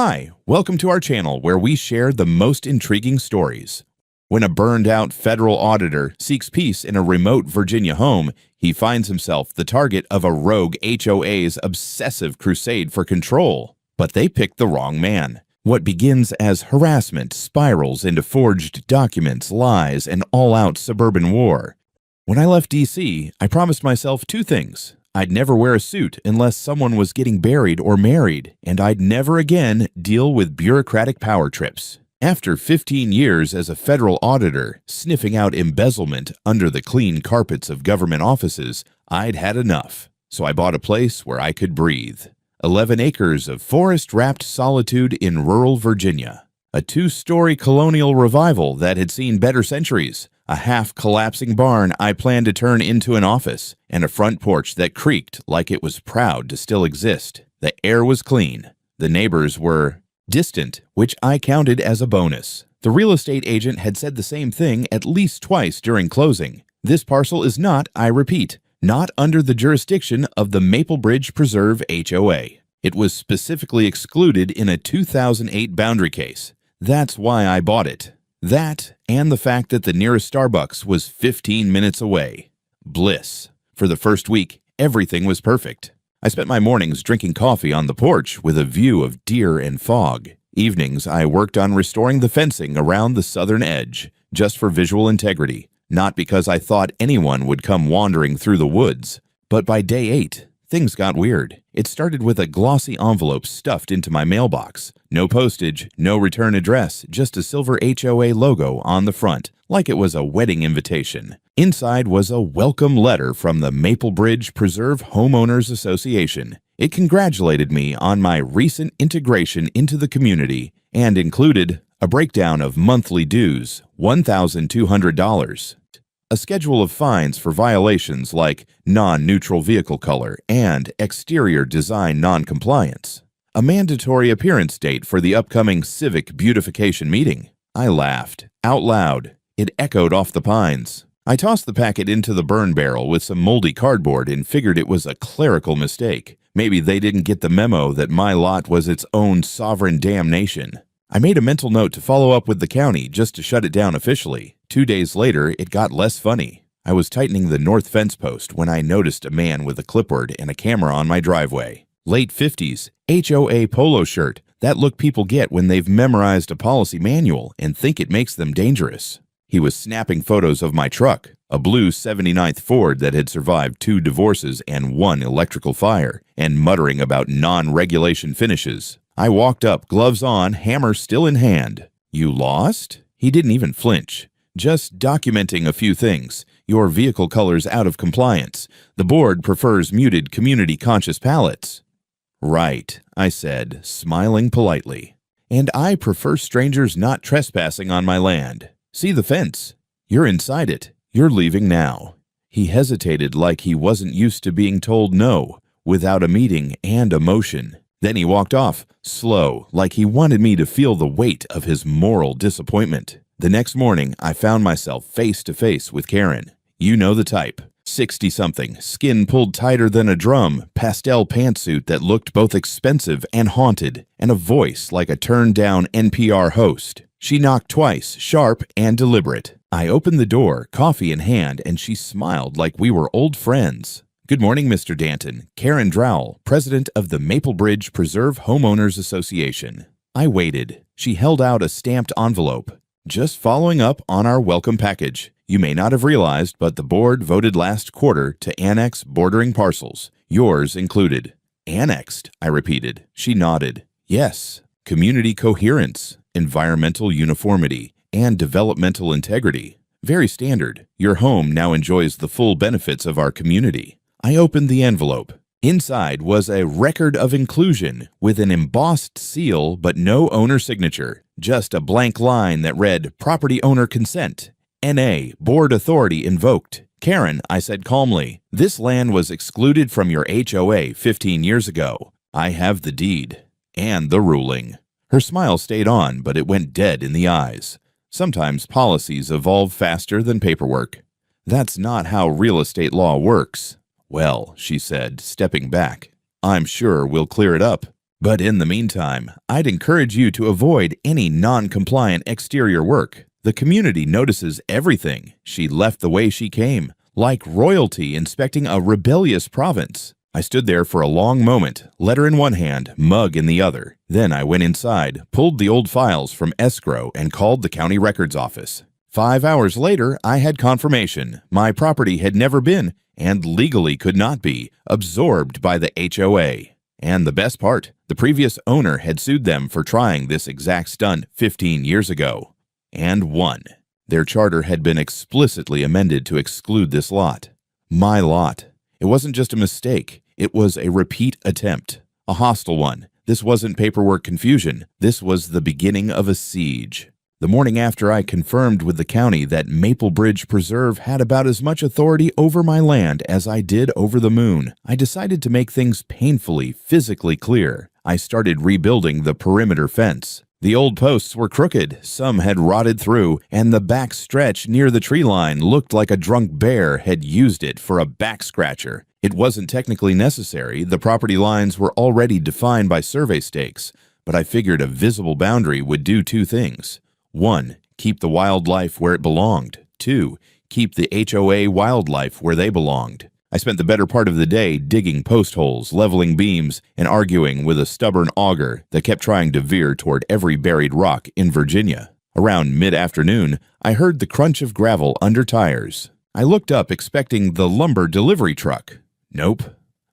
Hi, welcome to our channel where we share the most intriguing stories. When a burned-out federal auditor seeks peace in a remote Virginia home, he finds himself the target of a rogue HOA's obsessive crusade for control. But they picked the wrong man. What begins as harassment spirals into forged documents, lies, and all-out suburban war. When I left D.C., I promised myself two things. I'd never wear a suit unless someone was getting buried or married, and I'd never again deal with bureaucratic power trips. After 15 years as a federal auditor, sniffing out embezzlement under the clean carpets of government offices, I'd had enough. So I bought a place where I could breathe. 11 acres of forest-wrapped solitude in rural Virginia. A 2-story colonial revival that had seen better centuries. A half-collapsing barn I planned to turn into an office, and a front porch that creaked like it was proud to still exist. The air was clean. The neighbors were distant, which I counted as a bonus. The real estate agent had said the same thing at least twice during closing. This parcel is not, I repeat, not under the jurisdiction of the Maple Bridge Preserve HOA. It was specifically excluded in a 2008 boundary case. That's why I bought it. That, and the fact that the nearest Starbucks was 15 minutes away. Bliss. For the first week, everything was perfect. I spent my mornings drinking coffee on the porch with a view of deer and fog. Evenings, I worked on restoring the fencing around the southern edge, just for visual integrity, not because I thought anyone would come wandering through the woods. But by day 8, things got weird. It started with a glossy envelope stuffed into my mailbox. No postage, no return address, just a silver HOA logo on the front, like it was a wedding invitation. Inside was a welcome letter from the Maple Bridge Preserve Homeowners Association. It congratulated me on my recent integration into the community and included a breakdown of monthly dues, $1,200. A schedule of fines for violations like non-neutral vehicle color and exterior design non-compliance. A mandatory appearance date for the upcoming civic beautification meeting. I laughed, out loud. It echoed off the pines. I tossed the packet into the burn barrel with some moldy cardboard and figured it was a clerical mistake. Maybe they didn't get the memo that my lot was its own sovereign damnation. I made a mental note to follow up with the county just to shut it down officially. 2 days later, it got less funny. I was tightening the north fence post when I noticed a man with a clipboard and a camera on my driveway. Late 50s, HOA polo shirt, that look people get when they've memorized a policy manual and think it makes them dangerous. He was snapping photos of my truck, a blue 79th Ford that had survived 2 divorces and 1 electrical fire, and muttering about non-regulation finishes. I walked up, gloves on, hammer still in hand. "You lost?" He didn't even flinch. "Just documenting a few things. Your vehicle color's out of compliance. The board prefers muted community-conscious palettes." "Right," I said, smiling politely. "And I prefer strangers not trespassing on my land. See the fence? You're inside it. You're leaving now." He hesitated like he wasn't used to being told no, without a meeting and a motion. Then he walked off, slow, like he wanted me to feel the weight of his moral disappointment. The next morning, I found myself face to face with Karen. You know the type. 60-something, skin pulled tighter than a drum, pastel pantsuit that looked both expensive and haunted, and a voice like a turned-down NPR host. She knocked twice, sharp and deliberate. I opened the door, coffee in hand, and she smiled like we were old friends. "Good morning, Mr. Danton. Karen Drowell, president of the Maple Bridge Preserve Homeowners Association." I waited. She held out a stamped envelope. "Just following up on our welcome package. You may not have realized, but the board voted last quarter to annex bordering parcels, yours included." "Annexed," I repeated. She nodded. "Yes. Community coherence, environmental uniformity, and developmental integrity. Very standard. Your home now enjoys the full benefits of our community." I opened the envelope. Inside was a record of inclusion with an embossed seal but no owner signature. Just a blank line that read, "Property owner consent. NA, board authority invoked." "Karen," I said calmly, "this land was excluded from your HOA 15 years ago. I have the deed and the ruling." Her smile stayed on, but it went dead in the eyes. Sometimes policies evolve faster than paperwork. That's not how real estate law works. "Well," she said, stepping back, "I'm sure we'll clear it up." But in the meantime, I'd encourage you to avoid any non-compliant exterior work. The community notices everything. She left the way she came, like royalty inspecting a rebellious province. I stood there for a long moment, letter in one hand, mug in the other. Then I went inside, pulled the old files from escrow, and called the county records office. 5 hours later, I had confirmation. My property had never been, and legally could not be, absorbed by the HOA. And the best part, the previous owner had sued them for trying this exact stunt 15 years ago. And won. Their charter had been explicitly amended to exclude this lot. My lot. It wasn't just a mistake. It was a repeat attempt. A hostile one. This wasn't paperwork confusion. This was the beginning of a siege. The morning after I confirmed with the county that Maple Bridge Preserve had about as much authority over my land as I did over the moon, I decided to make things painfully, physically clear. I started rebuilding the perimeter fence. The old posts were crooked, some had rotted through, and the back stretch near the tree line looked like a drunk bear had used it for a back scratcher. It wasn't technically necessary, the property lines were already defined by survey stakes, but I figured a visible boundary would do two things. 1. Keep the wildlife where it belonged. 2. Keep the HOA wildlife where they belonged. I spent the better part of the day digging post holes, leveling beams, and arguing with a stubborn auger that kept trying to veer toward every buried rock in Virginia. Around mid-afternoon, I heard the crunch of gravel under tires. I looked up expecting the lumber delivery truck. Nope.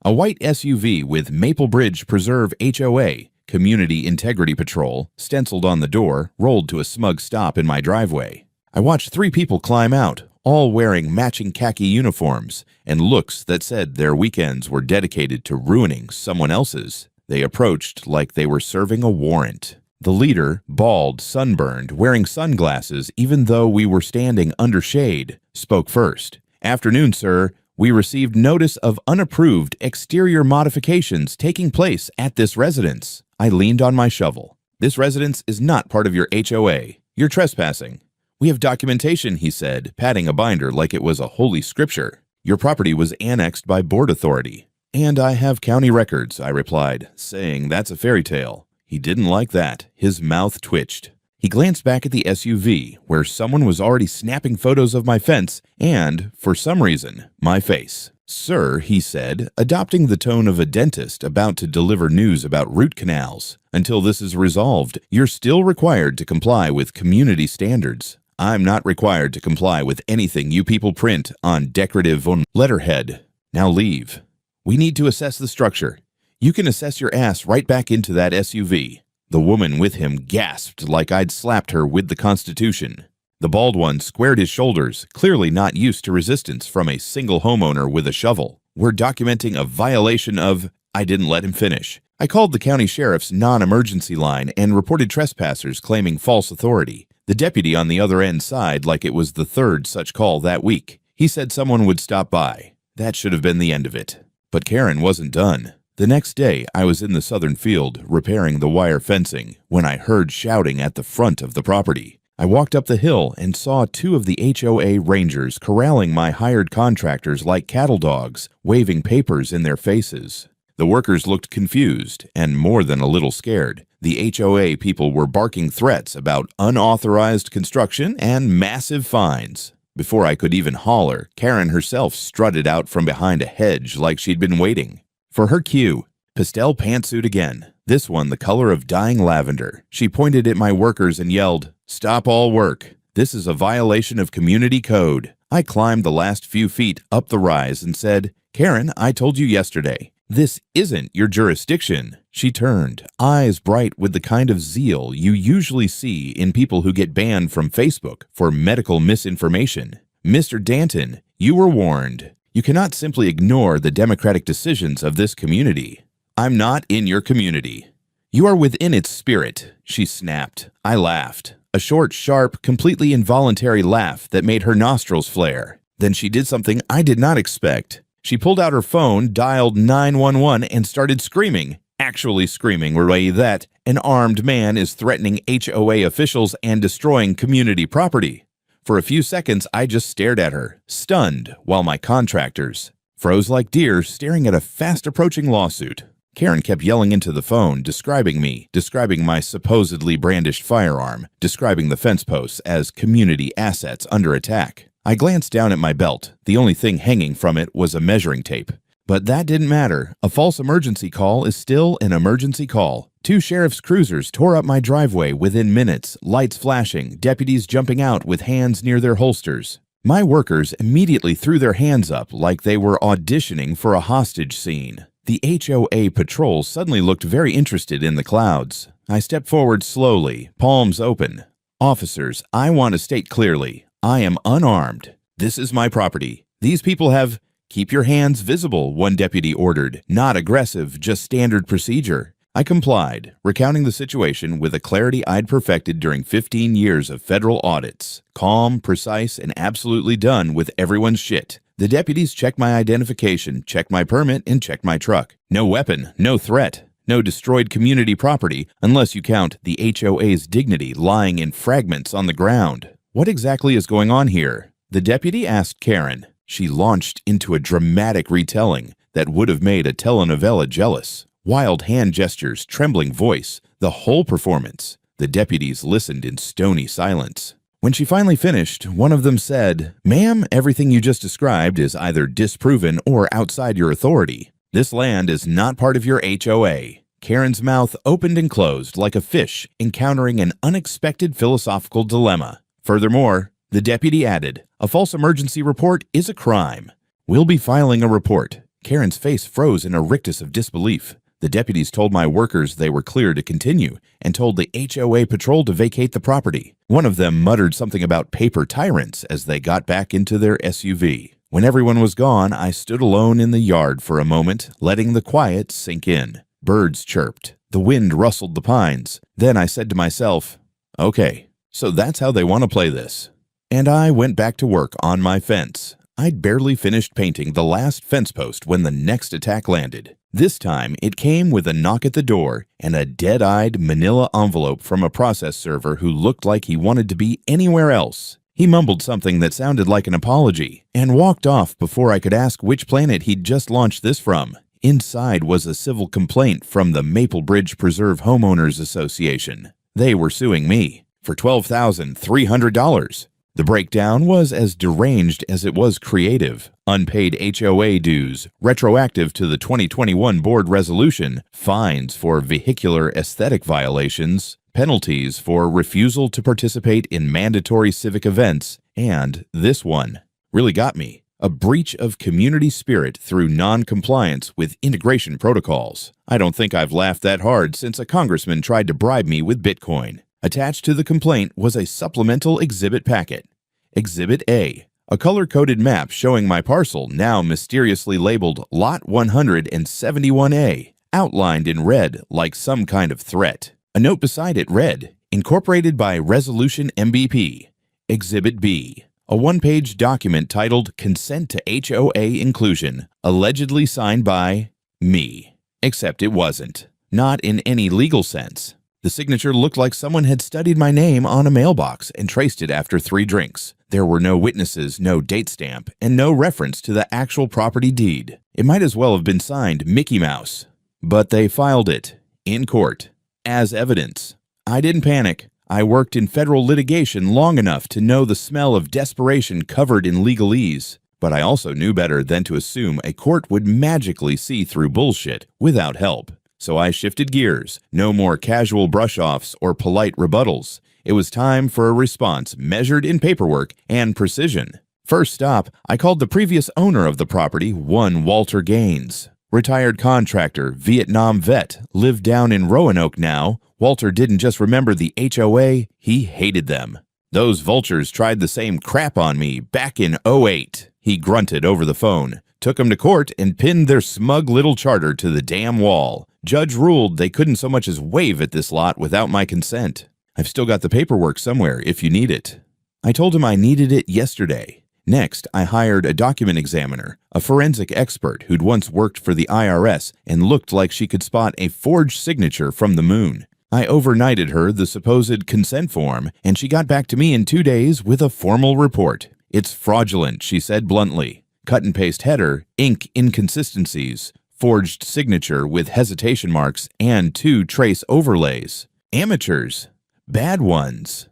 A white SUV with Maple Bridge Preserve HOA, Community Integrity Patrol, stenciled on the door, rolled to a smug stop in my driveway. I watched 3 people climb out, all wearing matching khaki uniforms and looks that said their weekends were dedicated to ruining someone else's. They approached like they were serving a warrant. The leader, bald, sunburned, wearing sunglasses even though we were standing under shade, spoke first. "Afternoon, sir. We received notice of unapproved exterior modifications taking place at this residence." I leaned on my shovel. "This residence is not part of your HOA. You're trespassing." "We have documentation," he said, patting a binder like it was a holy scripture. "Your property was annexed by board authority." "And I have county records," I replied, saying that's a fairy tale. He didn't like that. His mouth twitched. He glanced back at the SUV, where someone was already snapping photos of my fence and, for some reason, my face. "Sir," he said, adopting the tone of a dentist about to deliver news about root canals, "until this is resolved, you're still required to comply with community standards. I'm not required to comply with anything you people print on decorative letterhead. Now leave. We need to assess the structure. You can assess your ass right back into that SUV." The woman with him gasped like I'd slapped her with the Constitution. The bald one squared his shoulders, clearly not used to resistance from a single homeowner with a shovel. "We're documenting a violation of—" I didn't let him finish. I called the county sheriff's non-emergency line and reported trespassers claiming false authority. The deputy on the other end sighed like it was the 3rd such call that week. He said someone would stop by. That should have been the end of it. But Karen wasn't done. The next day, I was in the southern field, repairing the wire fencing, when I heard shouting at the front of the property. I walked up the hill and saw 2 of the HOA rangers corralling my hired contractors like cattle dogs, waving papers in their faces. The workers looked confused and more than a little scared. The HOA people were barking threats about unauthorized construction and massive fines. Before I could even holler, Karen herself strutted out from behind a hedge like she'd been waiting. For her cue, pastel pantsuit again, this one the color of dying lavender. She pointed at my workers and yelled, "Stop all work. This is a violation of community code." I climbed the last few feet up the rise and said, "Karen, I told you yesterday. This isn't your jurisdiction." She turned, eyes bright with the kind of zeal you usually see in people who get banned from Facebook for medical misinformation. "Mr. Danton, you were warned. You cannot simply ignore the democratic decisions of this community. I'm not in your community. You are within its spirit," she snapped. I laughed. A short, sharp, completely involuntary laugh that made her nostrils flare. Then she did something I did not expect. She pulled out her phone, dialed 911, and started screaming. Actually screaming way that an armed man is threatening HOA officials and destroying community property. For a few seconds, I just stared at her, stunned, while my contractors froze like deer staring at a fast-approaching lawsuit. Karen kept yelling into the phone, describing me, describing my supposedly brandished firearm, describing the fence posts as community assets under attack. I glanced down at my belt. The only thing hanging from it was a measuring tape. But that didn't matter. A false emergency call is still an emergency call. 2 sheriff's cruisers tore up my driveway within minutes, lights flashing, deputies jumping out with hands near their holsters. My workers immediately threw their hands up like they were auditioning for a hostage scene. The HOA patrol suddenly looked very interested in the clouds. I stepped forward slowly, palms open. Officers, I want to state clearly, I am unarmed. This is my property. These people have... Keep your hands visible, one deputy ordered. Not aggressive, just standard procedure. I complied, recounting the situation with a clarity I'd perfected during 15 years of federal audits. Calm, precise, and absolutely done with everyone's shit. The deputies checked my identification, checked my permit, and checked my truck. No weapon, no threat, no destroyed community property, unless you count the HOA's dignity lying in fragments on the ground. What exactly is going on here? The deputy asked Karen. She launched into a dramatic retelling that would have made a telenovela jealous. Wild hand gestures, trembling voice, the whole performance. The deputies listened in stony silence. When she finally finished, one of them said, "Ma'am, everything you just described is either disproven or outside your authority. This land is not part of your HOA." Karen's mouth opened and closed like a fish encountering an unexpected philosophical dilemma. Furthermore, the deputy added, "A false emergency report is a crime. We'll be filing a report." Karen's face froze in a rictus of disbelief. The deputies told my workers they were clear to continue and told the HOA patrol to vacate the property. One of them muttered something about paper tyrants as they got back into their SUV. When everyone was gone, I stood alone in the yard for a moment, letting the quiet sink in. Birds chirped. The wind rustled the pines. Then I said to myself, "Okay, so that's how they want to play this." And I went back to work on my fence. I'd barely finished painting the last fence post when the next attack landed. This time, it came with a knock at the door and a dead-eyed manila envelope from a process server who looked like he wanted to be anywhere else. He mumbled something that sounded like an apology and walked off before I could ask which planet he'd just launched this from. Inside was a civil complaint from the Maple Bridge Preserve Homeowners Association. They were suing me for $12,300. The breakdown was as deranged as it was creative. Unpaid HOA dues, retroactive to the 2021 board resolution, fines for vehicular aesthetic violations, penalties for refusal to participate in mandatory civic events, and this one really got me. A breach of community spirit through non-compliance with integration protocols. I don't think I've laughed that hard since a congressman tried to bribe me with Bitcoin. Attached to the complaint was a supplemental exhibit packet. Exhibit A, a color-coded map showing my parcel, now mysteriously labeled Lot 171A, outlined in red like some kind of threat. A note beside it read, "Incorporated by Resolution MBP." Exhibit B, a one-page document titled Consent to HOA Inclusion, allegedly signed by me. Except it wasn't. Not in any legal sense. The signature looked like someone had studied my name on a mailbox and traced it after 3 drinks. There were no witnesses, no date stamp, and no reference to the actual property deed. It might as well have been signed Mickey Mouse. But they filed it, in court, as evidence. I didn't panic. I worked in federal litigation long enough to know the smell of desperation covered in legalese. But I also knew better than to assume a court would magically see through bullshit without help. So I shifted gears. No more casual brush-offs or polite rebuttals. It was time for a response measured in paperwork and precision. First stop, I called the previous owner of the property, one Walter Gaines. Retired contractor, Vietnam vet, lived down in Roanoke now. Walter didn't just remember the HOA, he hated them. "Those vultures tried the same crap on me back in '08. He grunted over the phone. Took them to court and pinned their smug little charter to the damn wall. Judge ruled they couldn't so much as wave at this lot without my consent. I've still got the paperwork somewhere if you need it." I told him I needed it yesterday. Next, I hired a document examiner, a forensic expert who'd once worked for the IRS and looked like she could spot a forged signature from the moon. I overnighted her the supposed consent form, and she got back to me in 2 days with a formal report. "It's fraudulent," she said bluntly. Cut and paste header, ink inconsistencies, forged signature with hesitation marks and 2 trace overlays. Amateurs. Bad ones.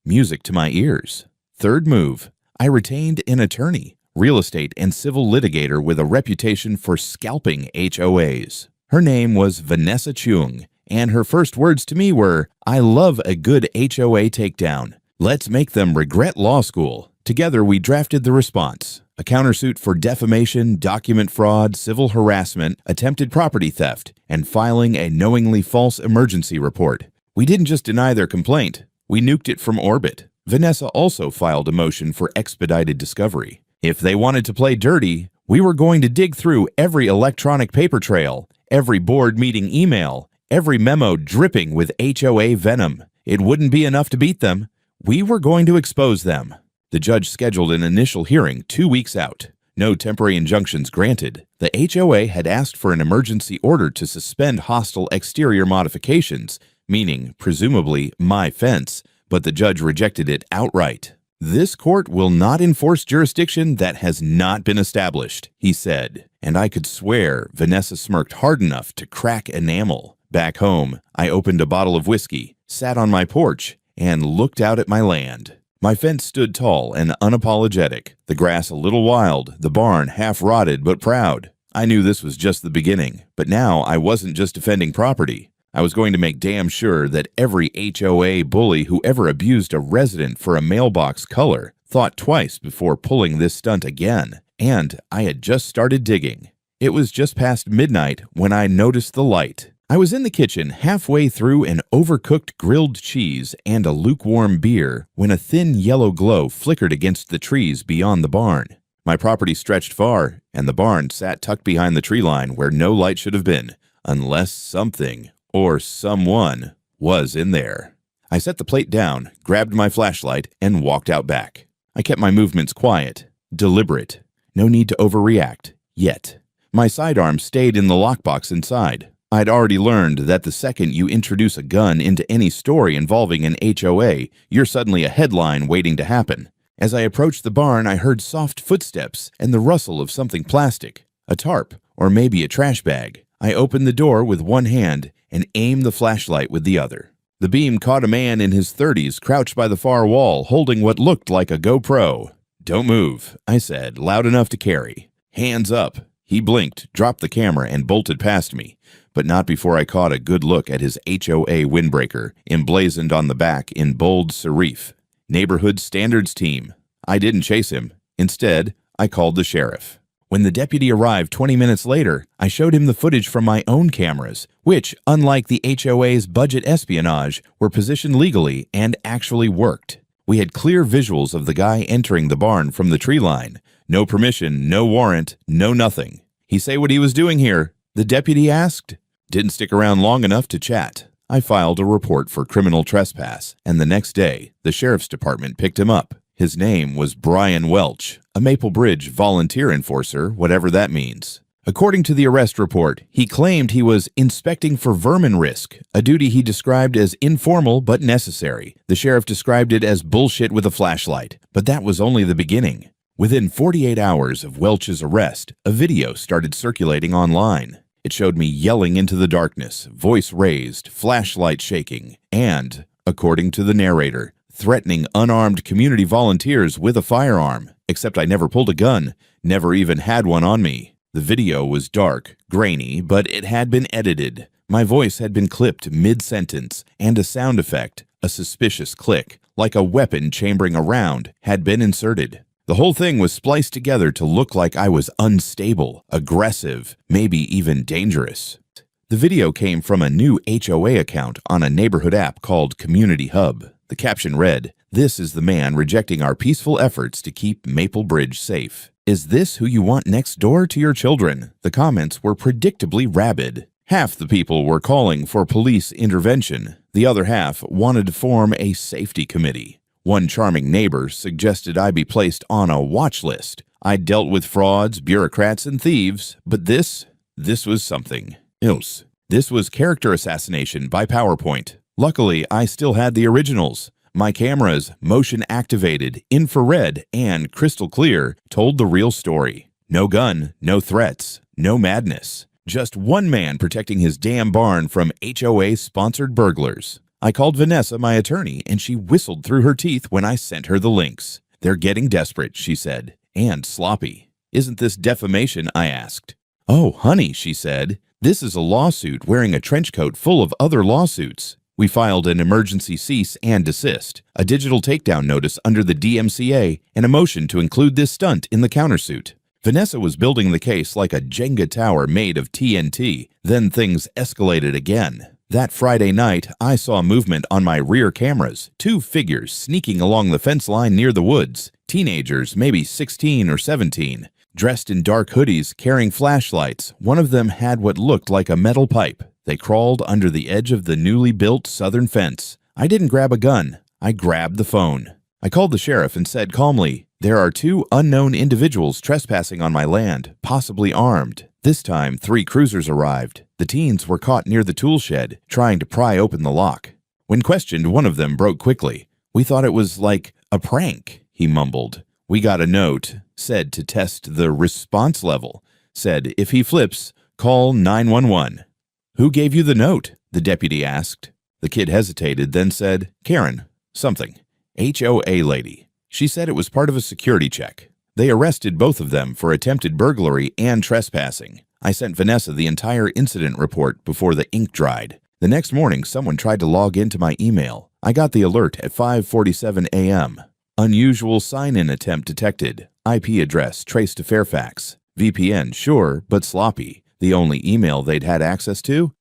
Music to my ears. Third move. I retained an attorney, real estate and civil litigator with a reputation for scalping HOAs. Her name was Vanessa Chung, and her first words to me were, "I love a good HOA takedown. Let's make them regret law school." Together we drafted the response. A countersuit for defamation, document fraud, civil harassment, attempted property theft, and filing a knowingly false emergency report. We didn't just deny their complaint, we nuked it from orbit. Vanessa also filed a motion for expedited discovery. If they wanted to play dirty, we were going to dig through every electronic paper trail, every board meeting email, every memo dripping with HOA venom. It wouldn't be enough to beat them. We were going to expose them. The judge scheduled an initial hearing 2 weeks out. No temporary injunctions granted. The HOA had asked for an emergency order to suspend hostile exterior modifications, meaning, presumably, my fence, but the judge rejected it outright. "This court will not enforce jurisdiction that has not been established," he said, and I could swear Vanessa smirked hard enough to crack enamel. Back home, I opened a bottle of whiskey, sat on my porch, and looked out at my land. My fence stood tall and unapologetic, the grass a little wild, the barn half-rotted but proud. I knew this was just the beginning, but now I wasn't just defending property. I was going to make damn sure that every HOA bully who ever abused a resident for a mailbox color thought twice before pulling this stunt again. And I had just started digging. It was just past midnight when I noticed the light. I was in the kitchen halfway through an overcooked grilled cheese and a lukewarm beer when a thin yellow glow flickered against the trees beyond the barn. My property stretched far, and the barn sat tucked behind the tree line where no light should have been, unless something or someone was in there. I set the plate down, grabbed my flashlight, and walked out back. I kept my movements quiet, deliberate. No need to overreact, yet. My sidearm stayed in the lockbox inside. I'd already learned that the second you introduce a gun into any story involving an HOA, you're suddenly a headline waiting to happen. As I approached the barn, I heard soft footsteps and the rustle of something plastic, a tarp, or maybe a trash bag. I opened the door with one hand and aimed the flashlight with the other. The beam caught a man in his 30s crouched by the far wall, holding what looked like a GoPro. "Don't move," I said, loud enough to carry. "Hands up." He blinked, dropped the camera, and bolted past me, but not before I caught a good look at his HOA windbreaker, emblazoned on the back in bold serif. Neighborhood Standards Team. I didn't chase him. Instead, I called the sheriff. When the deputy arrived 20 minutes later, I showed him the footage from my own cameras, which, unlike the HOA's budget espionage, were positioned legally and actually worked. We had clear visuals of the guy entering the barn from the tree line. No permission, no warrant, no nothing. "He say what he was doing here?" the deputy asked. Didn't stick around long enough to chat. I filed a report for criminal trespass, and the next day, the sheriff's department picked him up. His name was Brian Welch, a Maple Bridge volunteer enforcer, whatever that means. According to the arrest report, he claimed he was inspecting for vermin risk, a duty he described as informal but necessary. The sheriff described it as bullshit with a flashlight, but that was only the beginning. Within 48 hours of Welch's arrest, a video started circulating online. It showed me yelling into the darkness, voice raised, flashlight shaking, and, according to the narrator, threatening unarmed community volunteers with a firearm, except I never pulled a gun, never even had one on me. The video was dark, grainy, but it had been edited. My voice had been clipped mid-sentence, and a sound effect, a suspicious click, like a weapon chambering a round, had been inserted. The whole thing was spliced together to look like I was unstable, aggressive, maybe even dangerous. The video came from a new HOA account on a neighborhood app called Community Hub. The caption read, "This is the man rejecting our peaceful efforts to keep Maple Bridge safe. Is this who you want next door to your children?" The comments were predictably rabid. Half the people were calling for police intervention. The other half wanted to form a safety committee. One charming neighbor suggested I be placed on a watch list. I'd dealt with frauds, bureaucrats, and thieves, but this was something else. This was character assassination by PowerPoint. Luckily, I still had the originals. My cameras, motion-activated, infrared, and crystal clear, told the real story. No gun, no threats, no madness. Just one man protecting his damn barn from HOA-sponsored burglars. I called Vanessa, my attorney, and she whistled through her teeth when I sent her the links. They're getting desperate, she said, and sloppy. Isn't this defamation? I asked. Oh, honey, she said. This is a lawsuit wearing a trench coat full of other lawsuits. We filed an emergency cease and desist, a digital takedown notice under the DMCA, and a motion to include this stunt in the countersuit. Vanessa was building the case like a Jenga tower made of TNT. Then things escalated again. That Friday night, I saw movement on my rear cameras, 2 figures sneaking along the fence line near the woods, teenagers, maybe 16 or 17. Dressed in dark hoodies, carrying flashlights, one of them had what looked like a metal pipe. They crawled under the edge of the newly built southern fence. I didn't grab a gun. I grabbed the phone. I called the sheriff and said calmly, "There are 2 unknown individuals trespassing on my land, possibly armed." This time, 3 cruisers arrived. The teens were caught near the tool shed, trying to pry open the lock. When questioned, one of them broke quickly. "We thought it was like a prank," he mumbled. "We got a note, said to test the response level. Said if he flips, call 911. "Who gave you the note?" the deputy asked. The kid hesitated, then said, "Karen, something. HOA lady." She said it was part of a security check. They arrested both of them for attempted burglary and trespassing. I sent Vanessa the entire incident report before the ink dried. The next morning, someone tried to log into my email. I got the alert at 5:47 a.m. Unusual sign-in attempt detected. IP address traced to Fairfax. VPN, sure, but sloppy. The only email they'd had access to?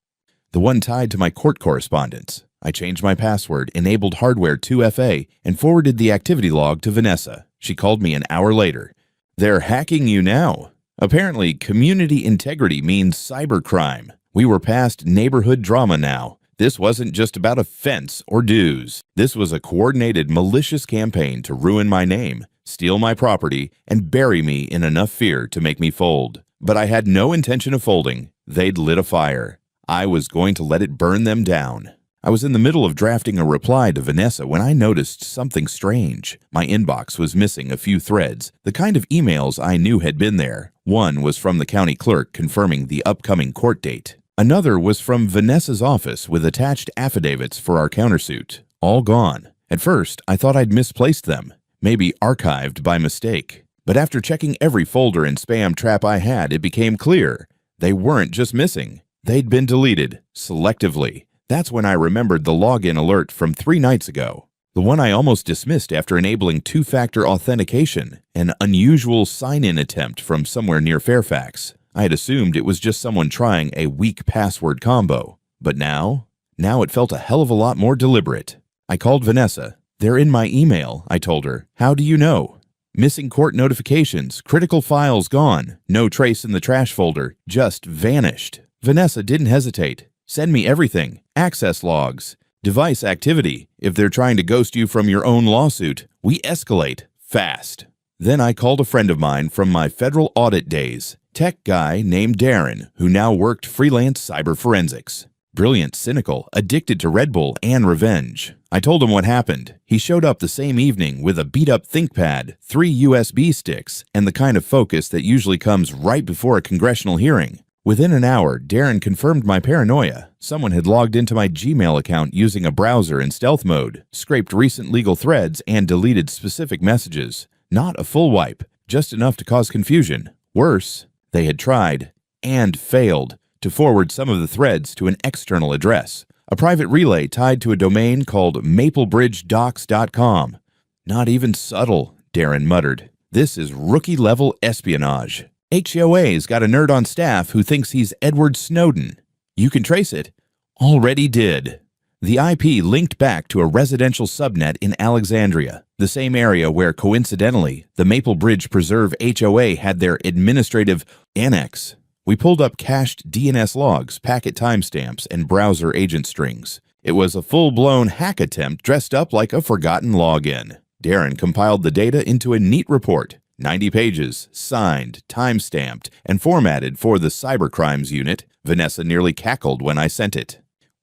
The one tied to my court correspondence. I changed my password, enabled hardware 2FA, and forwarded the activity log to Vanessa. She called me an hour later. "They're hacking you now." Apparently, community integrity means cybercrime. We were past neighborhood drama now. This wasn't just about a fence or dues. This was a coordinated, malicious campaign to ruin my name, steal my property, and bury me in enough fear to make me fold. But I had no intention of folding. They'd lit a fire. I was going to let it burn them down. I was in the middle of drafting a reply to Vanessa when I noticed something strange. My inbox was missing a few threads, the kind of emails I knew had been there. One was from the county clerk confirming the upcoming court date. Another was from Vanessa's office with attached affidavits for our countersuit. All gone. At first, I thought I'd misplaced them, maybe archived by mistake. But after checking every folder and spam trap I had, it became clear. They weren't just missing. They'd been deleted, selectively. That's when I remembered the login alert from 3 nights ago. The one I almost dismissed after enabling 2-factor authentication, an unusual sign-in attempt from somewhere near Fairfax. I had assumed it was just someone trying a weak password combo. But now it felt a hell of a lot more deliberate. I called Vanessa. "They're in my email," I told her. "How do you know?" "Missing court notifications, critical files gone, no trace in the trash folder, just vanished." Vanessa didn't hesitate. "Send me everything. Access logs. Device activity. If they're trying to ghost you from your own lawsuit, we escalate fast." Then I called a friend of mine from my federal audit days, tech guy named Darren, who now worked freelance cyber forensics. Brilliant, cynical, addicted to Red Bull and revenge. I told him what happened. He showed up the same evening with a beat-up ThinkPad, 3 USB sticks, and the kind of focus that usually comes right before a congressional hearing. Within an hour, Darren confirmed my paranoia. Someone had logged into my Gmail account using a browser in stealth mode, scraped recent legal threads, and deleted specific messages. Not a full wipe, just enough to cause confusion. Worse, they had tried, and failed, to forward some of the threads to an external address, a private relay tied to a domain called maplebridgedocs.com. "Not even subtle," Darren muttered. "This is rookie-level espionage. HOA's got a nerd on staff who thinks he's Edward Snowden. You can trace it." Already did. The IP linked back to a residential subnet in Alexandria, the same area where, coincidentally, the Maple Bridge Preserve HOA had their administrative annex. We pulled up cached DNS logs, packet timestamps, and browser agent strings. It was a full-blown hack attempt dressed up like a forgotten login. Darren compiled the data into a neat report. 90 pages, signed, time-stamped, and formatted for the Cybercrimes Unit. Vanessa nearly cackled when I sent it.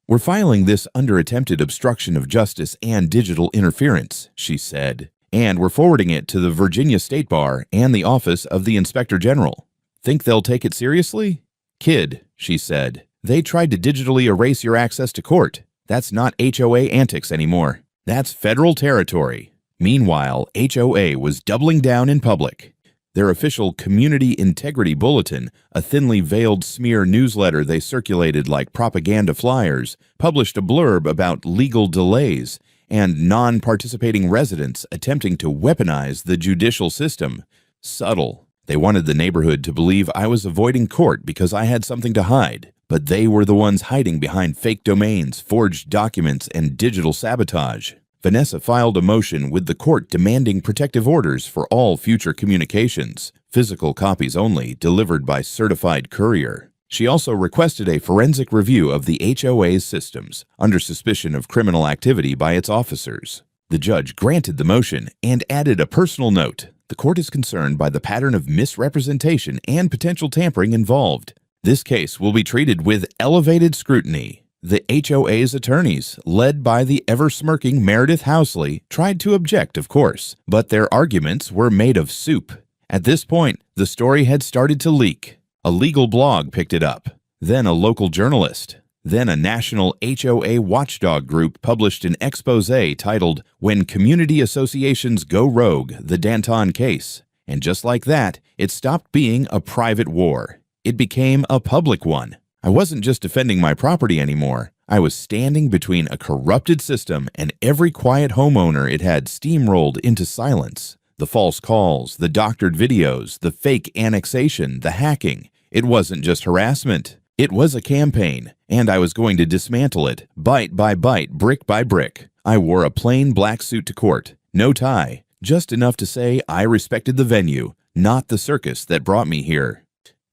"We're filing this under attempted obstruction of justice and digital interference," she said. "And we're forwarding it to the Virginia State Bar and the Office of the Inspector General. Think they'll take it seriously?" "Kid," she said, "they tried to digitally erase your access to court. That's not HOA antics anymore. That's federal territory." Meanwhile, HOA was doubling down in public. Their official Community Integrity Bulletin, a thinly veiled smear newsletter they circulated like propaganda flyers, published a blurb about legal delays and non-participating residents attempting to weaponize the judicial system. Subtle. They wanted the neighborhood to believe I was avoiding court because I had something to hide, but they were the ones hiding behind fake domains, forged documents, and digital sabotage. Vanessa filed a motion with the court demanding protective orders for all future communications, physical copies only, delivered by certified courier. She also requested a forensic review of the HOA's systems, under suspicion of criminal activity by its officers. The judge granted the motion and added a personal note. The court is concerned by the pattern of misrepresentation and potential tampering involved. This case will be treated with elevated scrutiny. The HOA's attorneys, led by the ever-smirking Meredith Housley, tried to object, of course, but their arguments were made of soup. At this point, the story had started to leak. A legal blog picked it up, then a local journalist. Then a national HOA watchdog group published an exposé titled "When Community Associations Go Rogue, the Danton Case." And just like that, it stopped being a private war. It became a public one. I wasn't just defending my property anymore. I was standing between a corrupted system and every quiet homeowner it had steamrolled into silence. The false calls, the doctored videos, the fake annexation, the hacking. It wasn't just harassment. It was a campaign, and I was going to dismantle it, bite by bite, brick by brick. I wore a plain black suit to court, no tie, just enough to say I respected the venue, not the circus that brought me here.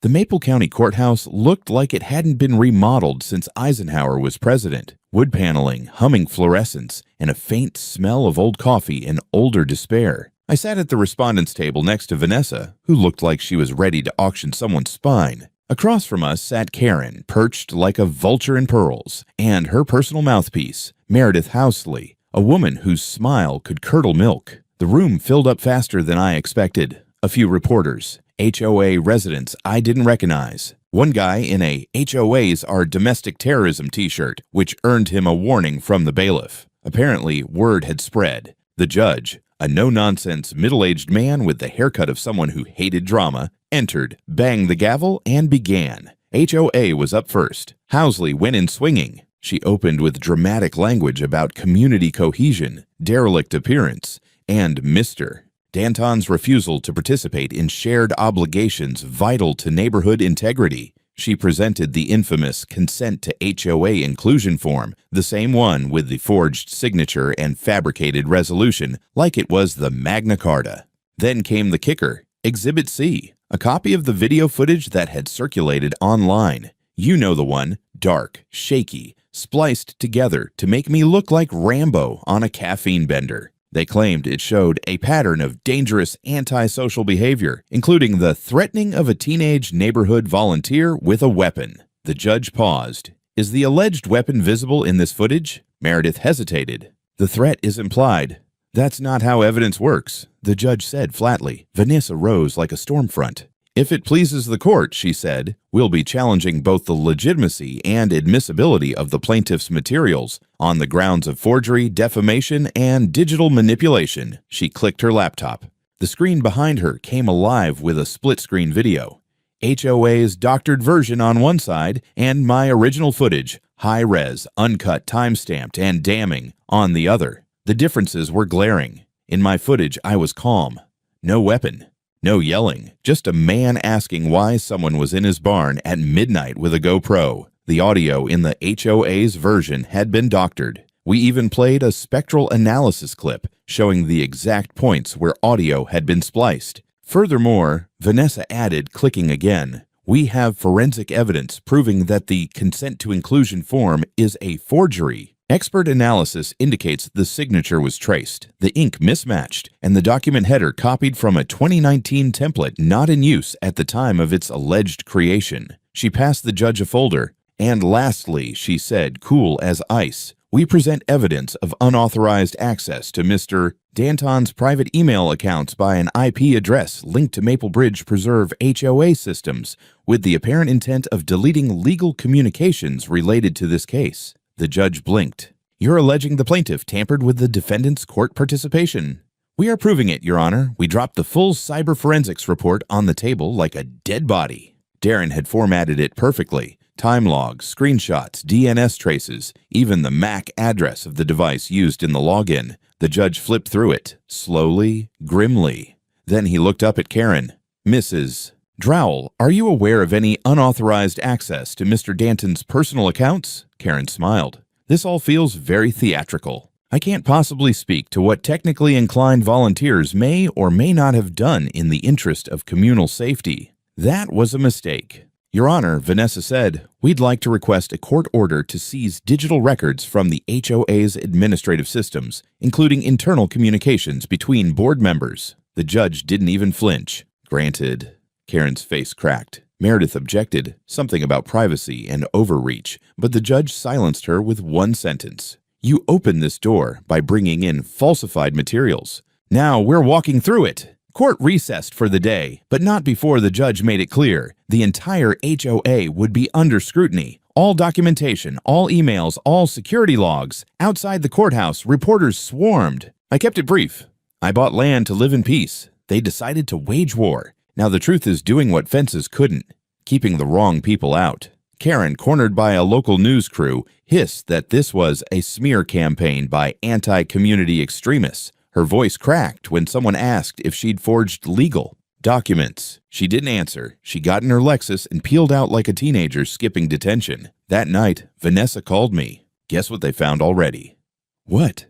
The Maple County Courthouse looked like it hadn't been remodeled since Eisenhower was president. Wood paneling, humming fluorescents, and a faint smell of old coffee and older despair. I sat at the respondent's table next to Vanessa, who looked like she was ready to auction someone's spine. Across from us sat Karen, perched like a vulture in pearls, and her personal mouthpiece, Meredith Housley, a woman whose smile could curdle milk. The room filled up faster than I expected. A few reporters, HOA residents I didn't recognize. One guy in a "HOAs are domestic terrorism" t-shirt, which earned him a warning from the bailiff. Apparently, word had spread. The judge, a no-nonsense middle-aged man with the haircut of someone who hated drama, entered, banged the gavel, and began. HOA was up first. Housley went in swinging. She opened with dramatic language about community cohesion, derelict appearance, and Mr. Danton's refusal to participate in shared obligations vital to neighborhood integrity. She presented the infamous consent to HOA inclusion form, the same one with the forged signature and fabricated resolution, like it was the Magna Carta. Then came the kicker, Exhibit C, a copy of the video footage that had circulated online. You know the one, dark, shaky, spliced together to make me look like Rambo on a caffeine bender. They claimed it showed a pattern of dangerous antisocial behavior, including the threatening of a teenage neighborhood volunteer with a weapon. The judge paused. Is the alleged weapon visible in this footage? Meredith hesitated. The threat is implied. That's not how evidence works, the judge said flatly. Vanessa rose like a storm front. If it pleases the court, she said, we'll be challenging both the legitimacy and admissibility of the plaintiff's materials on the grounds of forgery, defamation, and digital manipulation. She clicked her laptop. The screen behind her came alive with a split-screen video. HOA's doctored version on one side and my original footage, high-res, uncut, time-stamped, and damning, on the other. The differences were glaring. In my footage, I was calm. No weapon. No yelling, just a man asking why someone was in his barn at midnight with a GoPro. The audio in the HOA's version had been doctored. We even played a spectral analysis clip showing the exact points where audio had been spliced. Furthermore, Vanessa added, clicking again, we have forensic evidence proving that the consent to inclusion form is a forgery. Expert analysis indicates the signature was traced, the ink mismatched, and the document header copied from a 2019 template not in use at the time of its alleged creation. She passed the judge a folder, and lastly, she said, cool as ice, We present evidence of unauthorized access to Mr. Danton's private email accounts by an IP address linked to Maple Bridge Preserve HOA systems with the apparent intent of deleting legal communications related to this case. The judge blinked. You're alleging the plaintiff tampered with the defendant's court participation. We are proving it, Your Honor. We dropped the full cyber forensics report on the table like a dead body. Darren had formatted it perfectly. Time logs, screenshots, DNS traces, even the MAC address of the device used in the login. The judge flipped through it, slowly, grimly. Then he looked up at Karen. Mrs. Drowell, are you aware of any unauthorized access to Mr. Danton's personal accounts? Karen smiled. This all feels very theatrical. I can't possibly speak to what technically inclined volunteers may or may not have done in the interest of communal safety. That was a mistake. Your Honor, Vanessa said, we'd like to request a court order to seize digital records from the HOA's administrative systems, including internal communications between board members. The judge didn't even flinch. Granted. Karen's face cracked. Meredith objected, something about privacy and overreach, but the judge silenced her with one sentence. You opened this door by bringing in falsified materials. Now we're walking through it. Court recessed for the day, but not before the judge made it clear the entire HOA would be under scrutiny. All documentation, all emails, all security logs. Outside the courthouse, reporters swarmed. I kept it brief. I bought land to live in peace. They decided to wage war. Now the truth is doing what fences couldn't, keeping the wrong people out. Karen, cornered by a local news crew, hissed that this was a smear campaign by anti-community extremists. Her voice cracked when someone asked if she'd forged legal documents. She didn't answer. She got in her Lexus and peeled out like a teenager skipping detention. That night, Vanessa called me. Guess what they found already? What?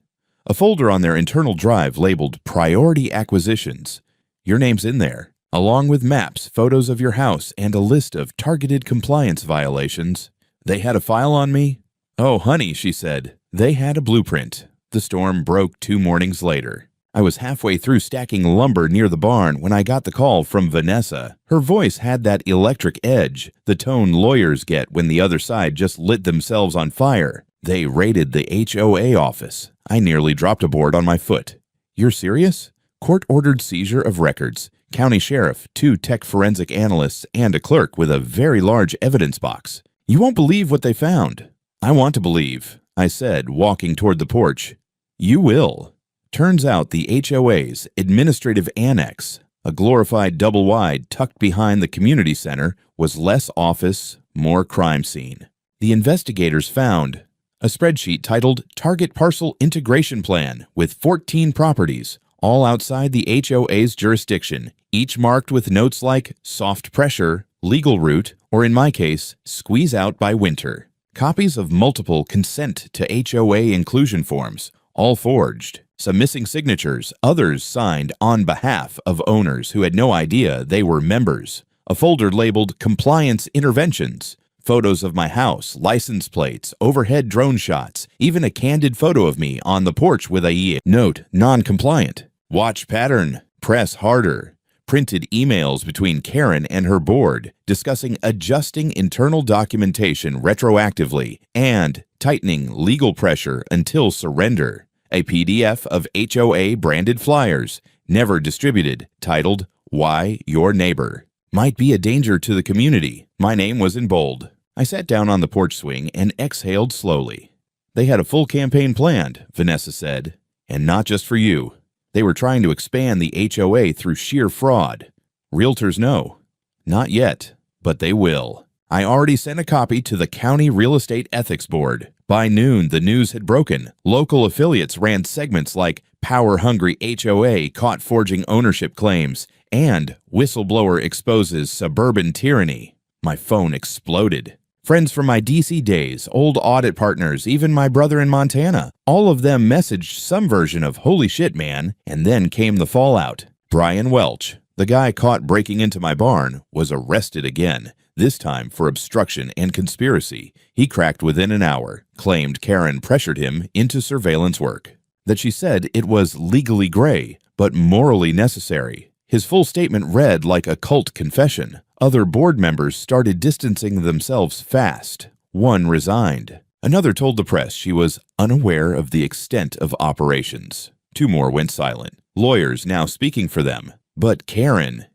A folder on their internal drive labeled Priority Acquisitions. Your name's in there, along with maps, photos of your house, and a list of targeted compliance violations. They had a file on me? Oh, honey, she said. They had a blueprint. The storm broke 2 mornings later. I was halfway through stacking lumber near the barn when I got the call from Vanessa. Her voice had that electric edge, the tone lawyers get when the other side just lit themselves on fire. They raided the HOA office. I nearly dropped a board on my foot. You're serious? Court-ordered seizure of records. County sheriff, 2 tech forensic analysts, and a clerk with a very large evidence box. You won't believe what they found. I want to believe, I said, walking toward the porch. You will. Turns out the HOA's administrative annex, a glorified double-wide tucked behind the community center, was less office, more crime scene. The investigators found a spreadsheet titled Target Parcel Integration Plan with 14 properties, all outside the HOA's jurisdiction, each marked with notes like soft pressure, legal route, or in my case, squeeze out by winter. Copies of multiple consent to HOA inclusion forms, all forged. Some missing signatures, others signed on behalf of owners who had no idea they were members. A folder labeled Compliance Interventions. Photos of my house, license plates, overhead drone shots, even a candid photo of me on the porch with a note, non-compliant. Watch pattern, press harder. Printed emails between Karen and her board discussing adjusting internal documentation retroactively and tightening legal pressure until surrender. A PDF of HOA branded flyers, never distributed, titled, Why Your Neighbor. Might be a danger to the community. My name was in bold. I sat down on the porch swing and exhaled slowly. They had a full campaign planned, Vanessa said, and not just for you. They were trying to expand the HOA through sheer fraud. Realtors know. Not yet, but they will. I already sent a copy to the County Real Estate Ethics Board. By noon, the news had broken. Local affiliates ran segments like Power-Hungry HOA Caught Forging Ownership Claims and Whistleblower Exposes Suburban Tyranny. My phone exploded. Friends from my DC days, old audit partners, even my brother in Montana, all of them messaged some version of holy shit, man, and then came the fallout. Brian Welch, the guy caught breaking into my barn, was arrested again, this time for obstruction and conspiracy. He cracked within an hour, claimed Karen pressured him into surveillance work, that she said it was legally gray, but morally necessary. His full statement read like a cult confession. Other board members started distancing themselves fast. One resigned. Another told the press she was unaware of the extent of operations. 2 more went silent, lawyers now speaking for them. But Karen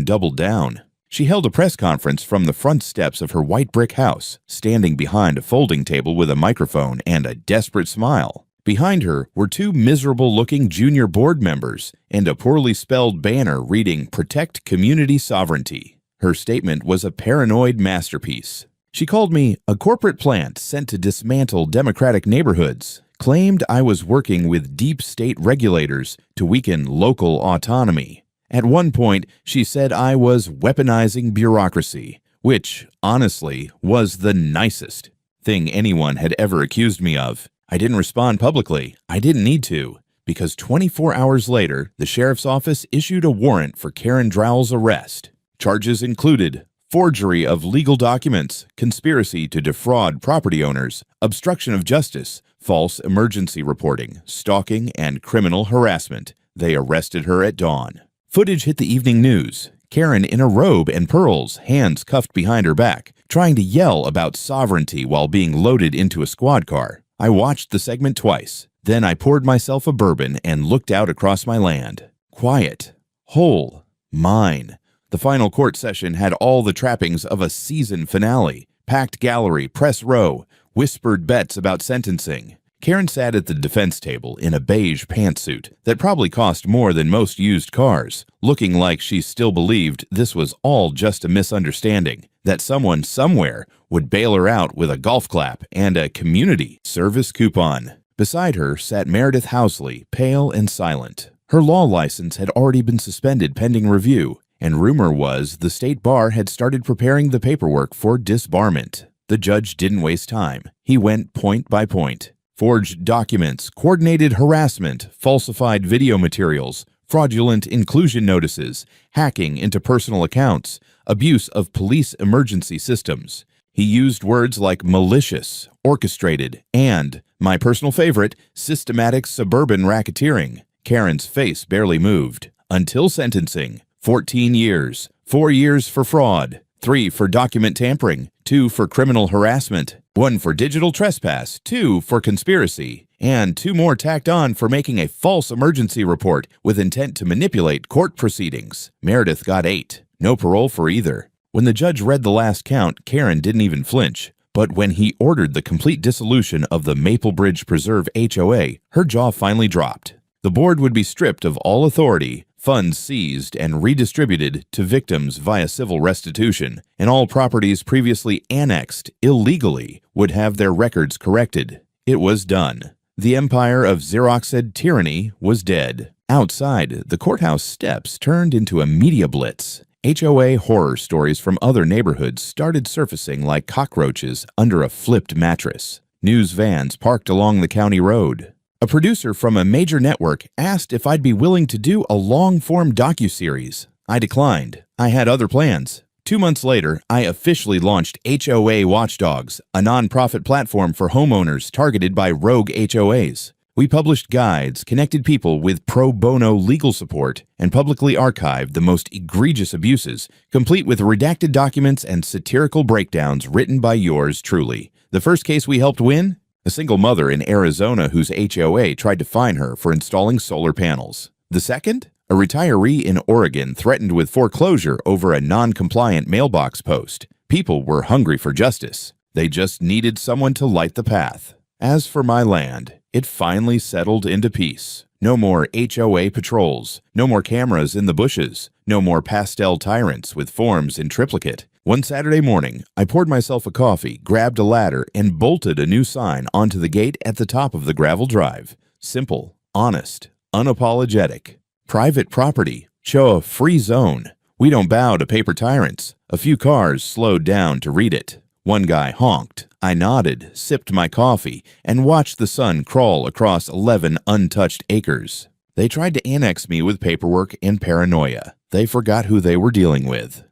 doubled down. She held a press conference from the front steps of her white brick house, standing behind a folding table with a microphone and a desperate smile. Behind her were 2 miserable-looking junior board members and a poorly spelled banner reading "Protect Community Sovereignty." Her statement was a paranoid masterpiece. She called me a corporate plant sent to dismantle democratic neighborhoods, claimed I was working with deep state regulators to weaken local autonomy. At one point, she said I was weaponizing bureaucracy, which, honestly, was the nicest thing anyone had ever accused me of. I didn't respond publicly. I didn't need to, because 24 hours later, the sheriff's office issued a warrant for Karen Drowell's arrest. Charges included forgery of legal documents, conspiracy to defraud property owners, obstruction of justice, false emergency reporting, stalking, and criminal harassment. They arrested her at dawn. Footage hit the evening news. Karen in a robe and pearls, hands cuffed behind her back, trying to yell about sovereignty while being loaded into a squad car. I watched the segment twice. Then I poured myself a bourbon and looked out across my land. Quiet. Whole. Mine. The final court session had all the trappings of a season finale. Packed gallery, press row, whispered bets about sentencing. Karen sat at the defense table in a beige pantsuit that probably cost more than most used cars, looking like she still believed this was all just a misunderstanding, that someone somewhere would bail her out with a golf clap and a community service coupon. Beside her sat Meredith Housley, pale and silent. Her law license had already been suspended pending review, and rumor was the state bar had started preparing the paperwork for disbarment. The judge didn't waste time. He went point by point. Forged documents, coordinated harassment, falsified video materials, fraudulent inclusion notices, hacking into personal accounts, abuse of police emergency systems. He used words like malicious, orchestrated, and, my personal favorite, systematic suburban racketeering. Karen's face barely moved. Until sentencing, 14 years, 4 years for fraud, 3 for document tampering, 2 for criminal harassment, 1 for digital trespass, 2 for conspiracy, and 2 more tacked on for making a false emergency report with intent to manipulate court proceedings. Meredith got 8. No parole for either. When the judge read the last count, Karen didn't even flinch. But when he ordered the complete dissolution of the Maple Bridge Preserve HOA, her jaw finally dropped. The board would be stripped of all authority, funds seized and redistributed to victims via civil restitution, and all properties previously annexed illegally would have their records corrected. It was done. The empire of Xeroxed tyranny was dead. Outside, the courthouse steps turned into a media blitz. HOA horror stories from other neighborhoods started surfacing like cockroaches under a flipped mattress. News vans parked along the county road. A producer from a major network asked if I'd be willing to do a long-form docuseries. I declined. I had other plans. 2 months later, I officially launched HOA Watchdogs, a nonprofit platform for homeowners targeted by rogue HOAs. We published guides, connected people with pro bono legal support, and publicly archived the most egregious abuses, complete with redacted documents and satirical breakdowns written by yours truly. The first case we helped win? A single mother in Arizona whose HOA tried to fine her for installing solar panels. The second? A retiree in Oregon threatened with foreclosure over a non-compliant mailbox post. People were hungry for justice. They just needed someone to light the path. As for my land, it finally settled into peace. No more HOA patrols. No more cameras in the bushes. No more pastel tyrants with forms in triplicate. One Saturday morning, I poured myself a coffee, grabbed a ladder, and bolted a new sign onto the gate at the top of the gravel drive. Simple, honest, unapologetic. Private property. Show a free zone. We don't bow to paper tyrants. A few cars slowed down to read it. One guy honked. I nodded, sipped my coffee, and watched the sun crawl across 11 untouched acres. They tried to annex me with paperwork and paranoia. They forgot who they were dealing with.